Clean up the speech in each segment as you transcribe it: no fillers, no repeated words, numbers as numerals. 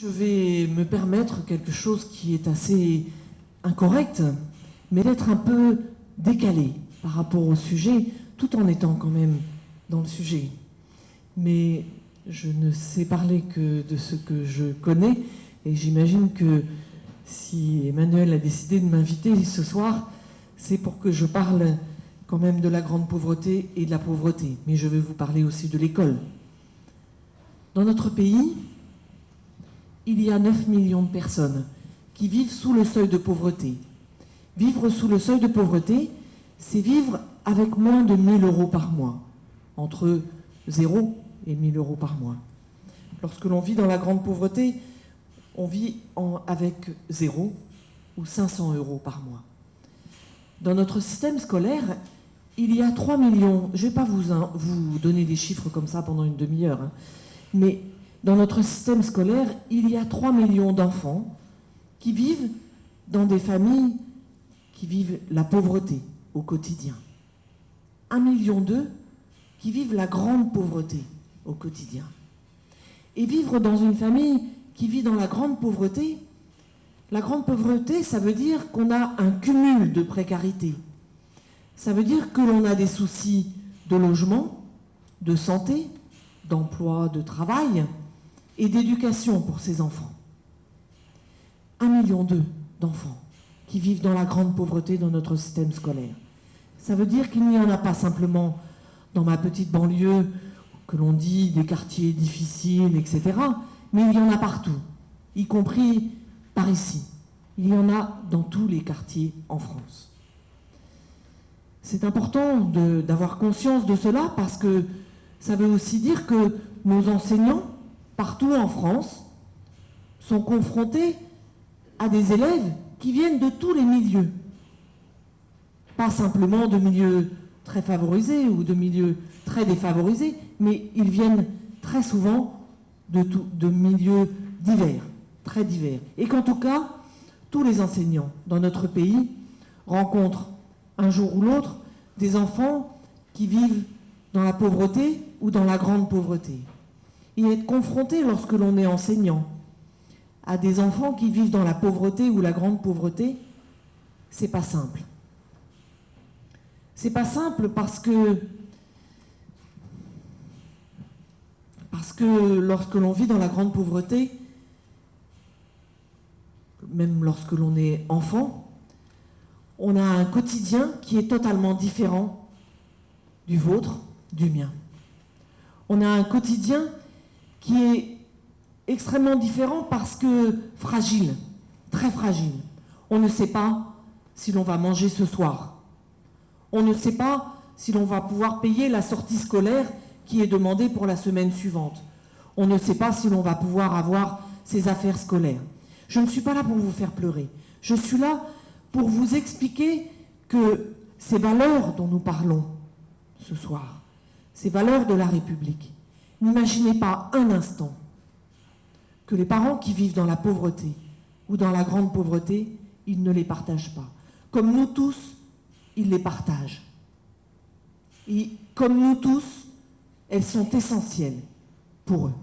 Je vais me permettre quelque chose qui est assez incorrect, mais d'être un peu décalé par rapport au sujet, tout en étant quand même dans le sujet. Mais je ne sais parler que de ce que je connais, et j'imagine que si Emmanuel a décidé de m'inviter ce soir, c'est pour que je parle quand même de la grande pauvreté et de la pauvreté. Mais je vais vous parler aussi de l'école. Dans notre pays, il y a 9 millions de personnes qui vivent sous le seuil de pauvreté. Vivre sous le seuil de pauvreté, c'est vivre avec moins de 1 000 euros par mois, entre 0 et 1 000 euros par mois. Lorsque l'on vit dans la grande pauvreté, on vit avec 0 ou 500 euros par mois. Dans notre système scolaire, il y a 3 millions, je ne vais pas vous donner des chiffres comme ça pendant une demi-heure, mais dans notre système scolaire, il y a 3 millions d'enfants qui vivent dans des familles qui vivent la pauvreté au quotidien. 1,2 million qui vivent la grande pauvreté au quotidien. Et vivre dans une famille qui vit dans la grande pauvreté, ça veut dire qu'on a un cumul de précarité. Ça veut dire que l'on a des soucis de logement, de santé, d'emploi, de travail et d'éducation pour ces enfants. 1,2 million d'enfants qui vivent dans la grande pauvreté dans notre système scolaire. Ça veut dire qu'il n'y en a pas simplement dans ma petite banlieue, que l'on dit des quartiers difficiles, etc., mais il y en a partout, y compris par ici. Il y en a dans tous les quartiers en France. C'est important d'avoir conscience de cela parce que ça veut aussi dire que nos enseignants, partout en France, sont confrontés à des élèves qui viennent de tous les milieux. Pas simplement de milieux très favorisés ou de milieux très défavorisés, mais ils viennent très souvent de milieux divers, très divers. Et qu'en tout cas, tous les enseignants dans notre pays rencontrent un jour ou l'autre des enfants qui vivent dans la pauvreté ou dans la grande pauvreté. Et être confronté lorsque l'on est enseignant à des enfants qui vivent dans la pauvreté ou la grande pauvreté, c'est pas simple. C'est pas simple parce que lorsque l'on vit dans la grande pauvreté, même lorsque l'on est enfant, on a un quotidien qui est totalement différent du vôtre, du mien. On a un quotidien qui est extrêmement différent parce que fragile, très fragile. On ne sait pas si l'on va manger ce soir. On ne sait pas si l'on va pouvoir payer la sortie scolaire qui est demandée pour la semaine suivante. On ne sait pas si l'on va pouvoir avoir ses affaires scolaires. Je ne suis pas là pour vous faire pleurer. Je suis là pour vous expliquer que ces valeurs dont nous parlons ce soir, ces valeurs de la République, n'imaginez pas un instant que les parents qui vivent dans la pauvreté ou dans la grande pauvreté, ils ne les partagent pas. Comme nous tous, ils les partagent. Et comme nous tous, elles sont essentielles pour eux.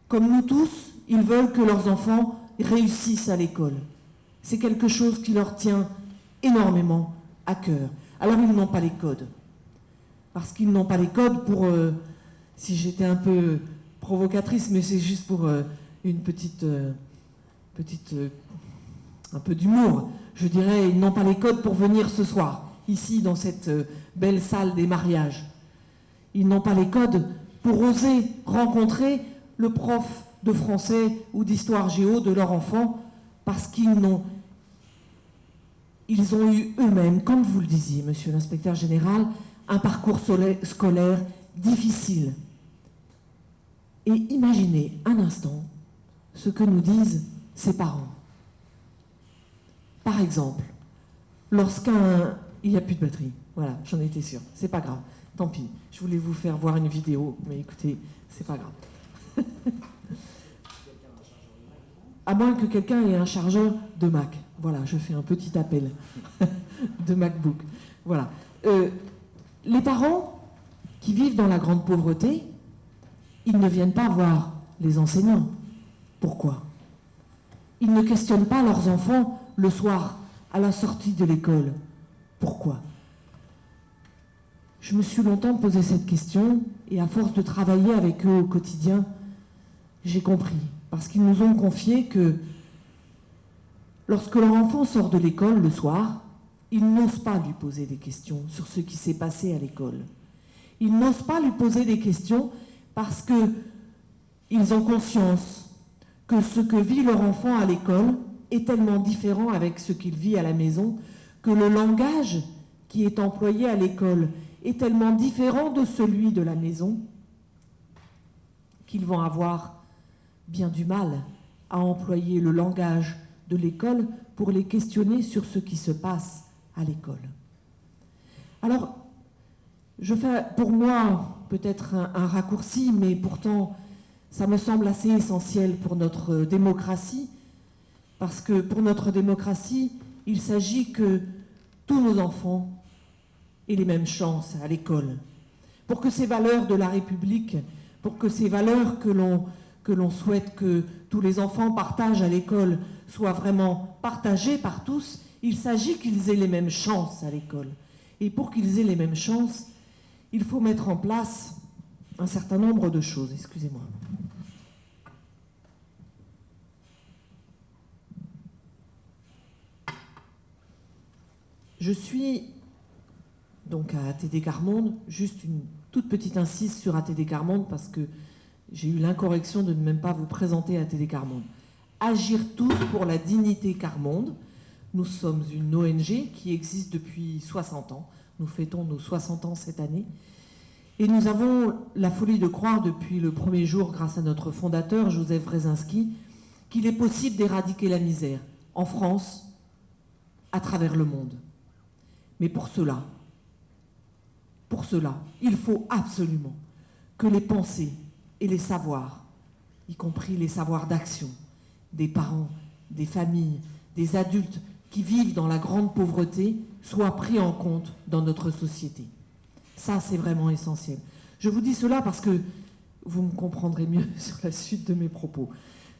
Comme nous tous, ils veulent que leurs enfants réussissent à l'école. C'est quelque chose qui leur tient énormément à cœur. Alors ils n'ont pas les codes. Parce qu'ils n'ont pas les codes pour, si j'étais un peu provocatrice, mais c'est juste pour une petite un peu d'humour, je dirais, ils n'ont pas les codes pour venir ce soir, ici dans cette belle salle des mariages. Ils n'ont pas les codes pour oser rencontrer le prof de français ou d'histoire géo de leur enfant, parce qu'ils ont eu eux-mêmes, comme vous le disiez, monsieur l'inspecteur général, un parcours scolaire difficile. Et imaginez un instant ce que nous disent ces parents. Par exemple, il n'y a plus de batterie, voilà, j'en étais sûre, c'est pas grave, tant pis, je voulais vous faire voir une vidéo, mais écoutez, c'est pas grave. À moins que quelqu'un ait un chargeur de Mac. Voilà, je fais un petit appel de MacBook. Voilà. Les parents qui vivent dans la grande pauvreté, ils ne viennent pas voir les enseignants. Pourquoi? Ils ne questionnent pas leurs enfants le soir à la sortie de l'école. Pourquoi? Je me suis longtemps posé cette question et à force de travailler avec eux au quotidien, j'ai compris. Parce qu'ils nous ont confié que lorsque leur enfant sort de l'école le soir, ils n'osent pas lui poser des questions sur ce qui s'est passé à l'école. Ils n'osent pas lui poser des questions parce qu'ils ont conscience que ce que vit leur enfant à l'école est tellement différent avec ce qu'il vit à la maison, que le langage qui est employé à l'école est tellement différent de celui de la maison, qu'ils vont avoir bien du mal à employer le langage de l'école pour les questionner sur ce qui se passe à l'école. Alors, je fais pour moi peut-être un raccourci, mais pourtant ça me semble assez essentiel pour notre démocratie, parce que pour notre démocratie, il s'agit que tous nos enfants aient les mêmes chances à l'école, pour que ces valeurs de la République, pour que ces valeurs que l'on souhaite que tous les enfants partagent à l'école soient vraiment partagées par tous, il s'agit qu'ils aient les mêmes chances à l'école. Et pour qu'ils aient les mêmes chances, il faut mettre en place un certain nombre de choses. Excusez-moi. Je suis donc à ATD Quart Monde, juste une toute petite incise sur ATD Quart Monde parce que j'ai eu l'incorrection de ne même pas vous présenter ATD Quart Monde. Agir tous pour la dignité Quart Monde. Nous sommes une ONG qui existe depuis 60 ans. Nous fêtons nos 60 ans cette année. Et nous avons la folie de croire depuis le premier jour, grâce à notre fondateur, Joseph Wrezinski, qu'il est possible d'éradiquer la misère en France, à travers le monde. Mais pour cela, il faut absolument que les pensées et les savoirs, y compris les savoirs d'action, des parents, des familles, des adultes qui vivent dans la grande pauvreté, soient pris en compte dans notre société. Ça, c'est vraiment essentiel. Je vous dis cela parce que vous me comprendrez mieux sur la suite de mes propos.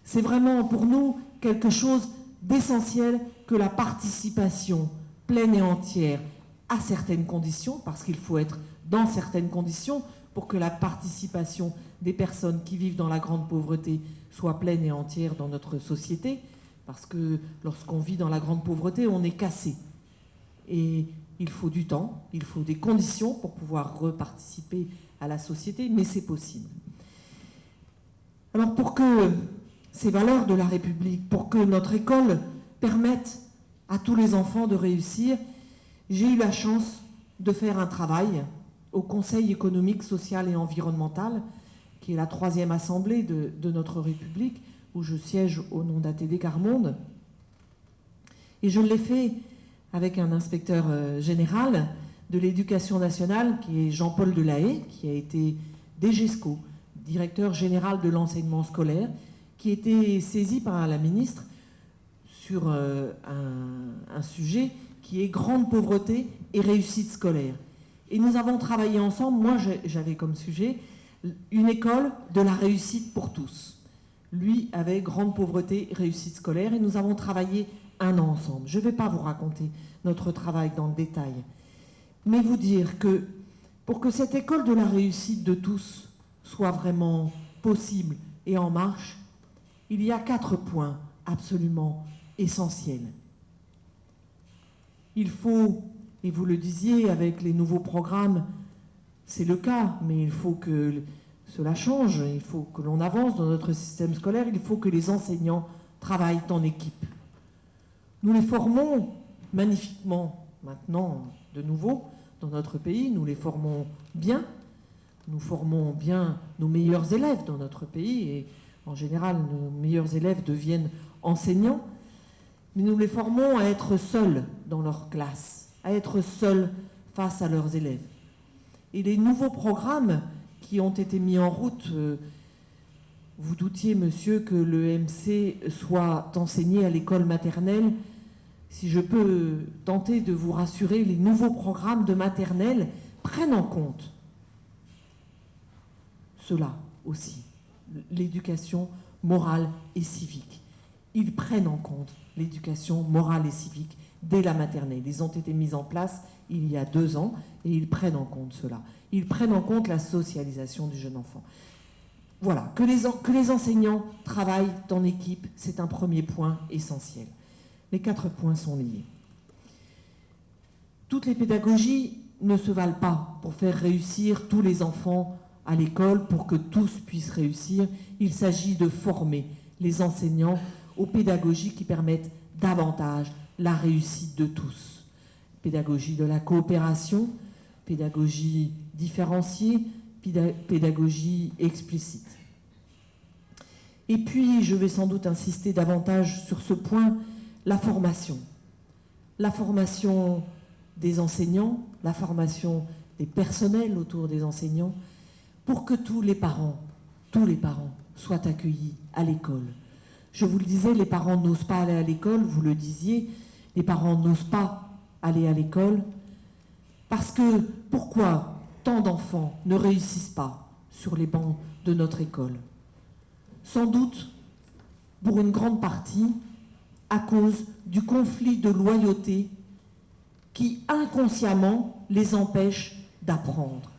C'est vraiment pour nous quelque chose d'essentiel que la participation pleine et entière à certaines conditions, parce qu'il faut être dans certaines conditions pour que la participation des personnes qui vivent dans la grande pauvreté soit pleine et entière dans notre société, parce que lorsqu'on vit dans la grande pauvreté, on est cassé. Et il faut du temps, il faut des conditions pour pouvoir reparticiper à la société, mais c'est possible. Alors pour que ces valeurs de la République, pour que notre école permette à tous les enfants de réussir, j'ai eu la chance de faire un travail au Conseil économique, social et environnemental, qui est la 3e assemblée de notre République, où je siège au nom d'ATD Quart Monde. Et je l'ai fait avec un inspecteur général de l'Éducation nationale, qui est Jean-Paul Delahaye, qui a été DGESCO, directeur général de l'enseignement scolaire, qui a été saisi par la ministre sur un sujet qui est grande pauvreté et réussite scolaire. Et nous avons travaillé ensemble. Moi, j'avais comme sujet une école de la réussite pour tous. Lui avait grande pauvreté et réussite scolaire, et nous avons travaillé un an ensemble. Je ne vais pas vous raconter notre travail dans le détail, mais vous dire que pour que cette école de la réussite de tous soit vraiment possible et en marche, il y a 4 points absolument essentiels. Il faut, et vous le disiez, avec les nouveaux programmes, c'est le cas, mais il faut que cela change, il faut que l'on avance dans notre système scolaire, il faut que les enseignants travaillent en équipe. Nous les formons magnifiquement maintenant, de nouveau, dans notre pays, nous les formons bien, nous formons bien nos meilleurs élèves dans notre pays, et en général, nos meilleurs élèves deviennent enseignants, mais nous les formons à être seuls dans leur classe, à être seuls face à leurs élèves. Et les nouveaux programmes qui ont été mis en route, vous doutiez, monsieur, que l'EMC soit enseigné à l'école maternelle. Si je peux tenter de vous rassurer, les nouveaux programmes de maternelle prennent en compte cela aussi, l'éducation morale et civique. Ils prennent en compte l'éducation morale et civique dès la maternelle. Ils ont été mis en place il y a 2 ans et ils prennent en compte cela. Ils prennent en compte la socialisation du jeune enfant. Voilà, que les enseignants travaillent en équipe, c'est un premier point essentiel. Les 4 points sont liés. Toutes les pédagogies ne se valent pas pour faire réussir tous les enfants à l'école, pour que tous puissent réussir. Il s'agit de former les enseignants aux pédagogies qui permettent davantage la réussite de tous. Pédagogie de la coopération, pédagogie différenciée, pédagogie explicite. Et puis, je vais sans doute insister davantage sur ce point, la formation. La formation des enseignants, la formation des personnels autour des enseignants, pour que tous les parents soient accueillis à l'école. Je vous le disais, les parents n'osent pas aller à l'école, vous le disiez, les parents n'osent pas aller à l'école, parce que pourquoi tant d'enfants ne réussissent pas sur les bancs de notre école? Sans doute, pour une grande partie, à cause du conflit de loyauté qui inconsciemment les empêche d'apprendre.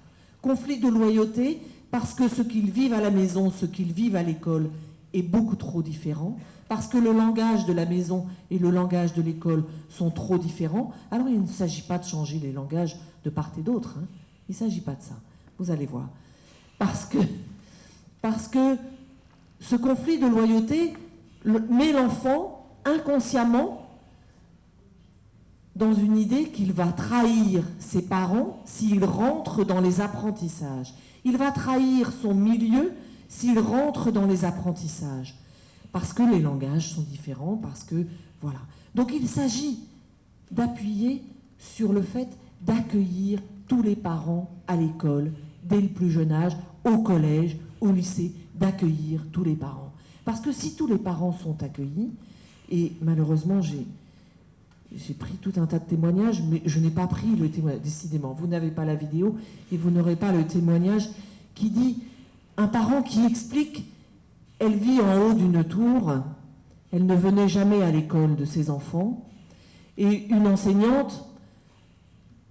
Conflit de loyauté parce que ce qu'ils vivent à la maison, ce qu'ils vivent à l'école est beaucoup trop différent, parce que le langage de la maison et le langage de l'école sont trop différents. Alors il ne s'agit pas de changer les langages de part et d'autre, hein. Il ne s'agit pas de ça, vous allez voir. Parce que ce conflit de loyauté met l'enfant inconsciemment dans une idée qu'il va trahir ses parents s'il rentre dans les apprentissages. Il va trahir son milieu s'il rentre dans les apprentissages. Parce que les langages sont différents, parce que... Voilà. Donc il s'agit d'appuyer sur le fait d'accueillir tous les parents à l'école, dès le plus jeune âge, au collège, au lycée, d'accueillir tous les parents. Parce que si tous les parents sont accueillis, et malheureusement j'ai pris tout un tas de témoignages, mais je n'ai pas pris le témoignage, décidément. Vous n'avez pas la vidéo et vous n'aurez pas le témoignage qui dit un parent qui explique elle vit en haut d'une tour, elle ne venait jamais à l'école de ses enfants, et une enseignante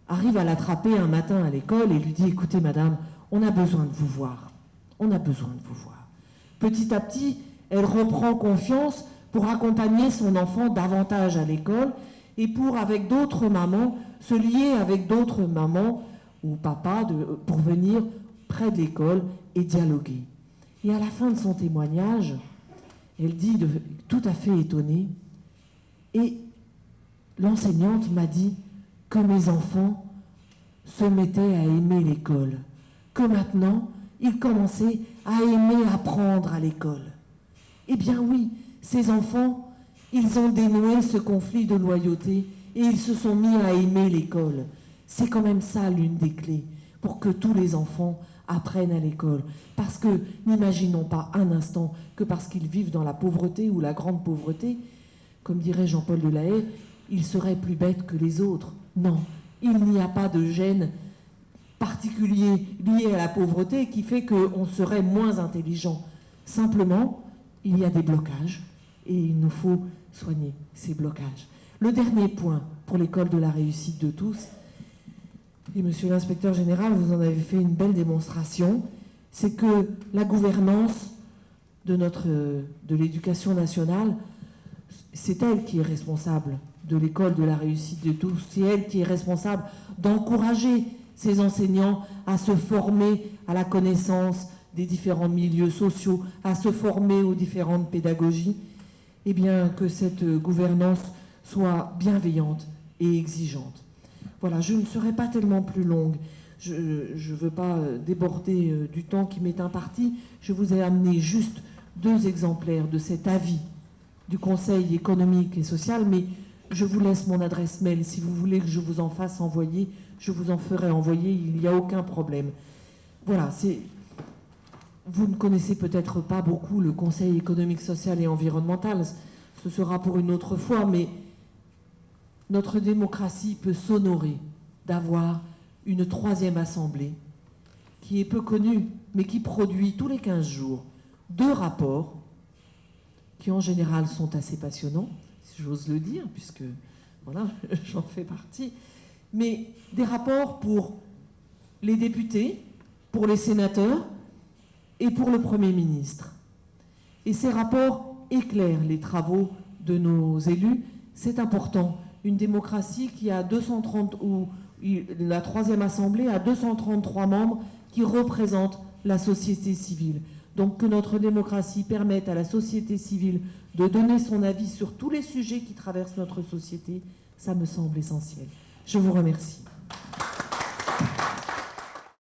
arrive à l'attraper un matin à l'école et lui dit écoutez madame, on a besoin de vous voir, on a besoin de vous voir. Petit à petit, elle reprend confiance pour accompagner son enfant davantage à l'école et pour, avec d'autres mamans, se lier avec d'autres mamans ou papas pour venir près de l'école et dialoguer. Et à la fin de son témoignage, elle dit, tout à fait étonnée, et l'enseignante m'a dit que mes enfants se mettaient à aimer l'école, que maintenant, ils commençaient à aimer apprendre à l'école. Eh bien oui, ces enfants, ils ont dénoué ce conflit de loyauté et ils se sont mis à aimer l'école. C'est quand même ça l'une des clés pour que tous les enfants apprennent à l'école. Parce que n'imaginons pas un instant que parce qu'ils vivent dans la pauvreté ou la grande pauvreté, comme dirait Jean-Paul Delahaye, ils seraient plus bêtes que les autres. Non, il n'y a pas de gène particulier lié à la pauvreté qui fait qu'on serait moins intelligent. Simplement, il y a des blocages et il nous faut soigner ces blocages. Le dernier point pour l'école de la réussite de tous, et monsieur l'inspecteur général, vous en avez fait une belle démonstration, c'est que la gouvernance de l'éducation nationale, c'est elle qui est responsable de l'école de la réussite de tous, c'est elle qui est responsable d'encourager ces enseignants à se former à la connaissance des différents milieux sociaux, à se former aux différentes pédagogies, et bien que cette gouvernance soit bienveillante et exigeante. Voilà, je ne serai pas tellement plus longue. Je ne veux pas déborder du temps qui m'est imparti. Je vous ai amené juste 2 exemplaires de cet avis du Conseil économique et social, mais je vous laisse mon adresse mail. Si vous voulez que je vous en fasse envoyer, je vous en ferai envoyer, il n'y a aucun problème. Voilà, vous ne connaissez peut-être pas beaucoup le Conseil économique, social et environnemental. Ce sera pour une autre fois, mais notre démocratie peut s'honorer d'avoir une 3e assemblée qui est peu connue, mais qui produit tous les 15 jours 2 rapports qui en général sont assez passionnants, si j'ose le dire, puisque voilà, j'en fais partie, mais des rapports pour les députés, pour les sénateurs et pour le Premier ministre. Et ces rapports éclairent les travaux de nos élus. C'est important. Une démocratie qui a 230, ou la troisième assemblée a 233 membres qui représentent la société civile. Donc que notre démocratie permette à la société civile de donner son avis sur tous les sujets qui traversent notre société, ça me semble essentiel. Je vous remercie.